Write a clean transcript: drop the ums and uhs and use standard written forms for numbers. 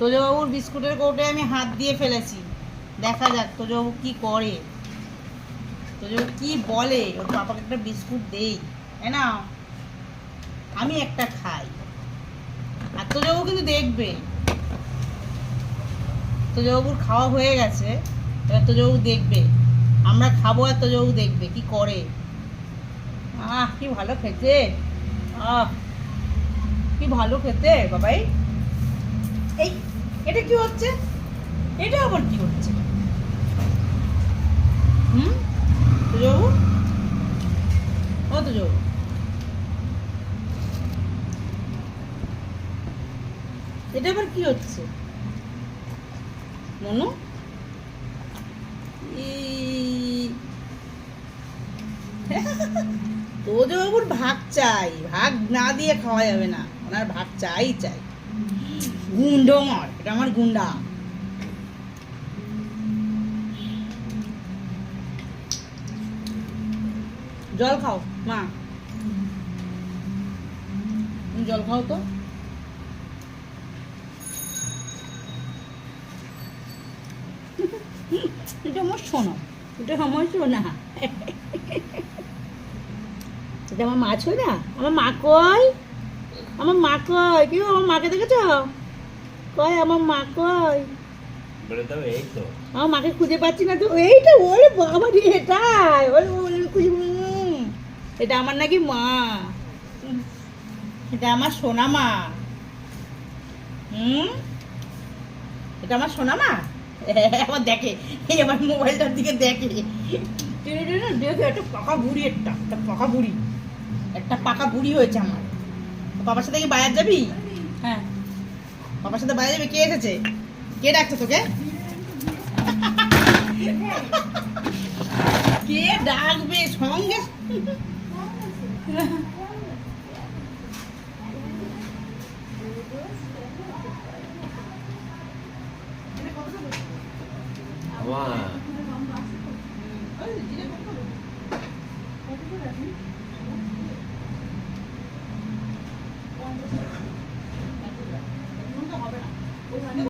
তোজবাবুর বিস্কুটের কৌটোয় আমি হাত দিয়ে ফেলেছি, দেখা যাক তোজবাবু কি করে, তোজবাবু কি বলে। ওর পাপাকে একটা বিস্কুট দেই, তাই না? আমি একটা খাই, আর তোজবাবু কিন্তু দেখবে। তোজবাবুর খাওয়া হয়ে গেছে, এবার তোজবাবু দেখবে, আমরা খাবো আর তোজবাবু দেখবে কি করে। কি ভালো খেতে, কি ভালো খেতে বাবাই। এই এটা কি হচ্ছে, এটা আবার কি হচ্ছে? তোজবাবু, ও তোজবাবু, এটা আবার কি হচ্ছে মনু? তোজবাবুর ভাগ চাই, ভাগ না দিয়ে খাওয়া যাবে না, ওনার ভাগ চাই চাই। গুন্ডো মার, এটা আমার গুন্ডা। জল খাও মা, জল খাও তো। এটা আমার সোনা, এটা আমার সোনা, এটা আমার মা ছোনা। আমার মা কই, আমার মা কই? কি আমার মাকে দেখেছ? কই আমার মা কই? আমার মাকে খুঁজে পাচ্ছি না তো। এইটা ওরে বাবা রে, এটাই এটা আমার নাকি মা, এটা আমার সোনা মা। এটা আমার সোনা মা। আবার দেখে, এই আমার মোবাইলটার দিকে দেখে, দেখে একটা পাকা বুড়ি, একটা পাকা বুড়ি, একটা পাকা বুড়ি হয়েছে আমার। বাবার সাথে কি বাজার যাবি? হ্যাঁ, বাবার সাথে বাজার যাবি। কে এসেছে? কে ডাকছে তোকে? কে ডাকবে সঙ্গে?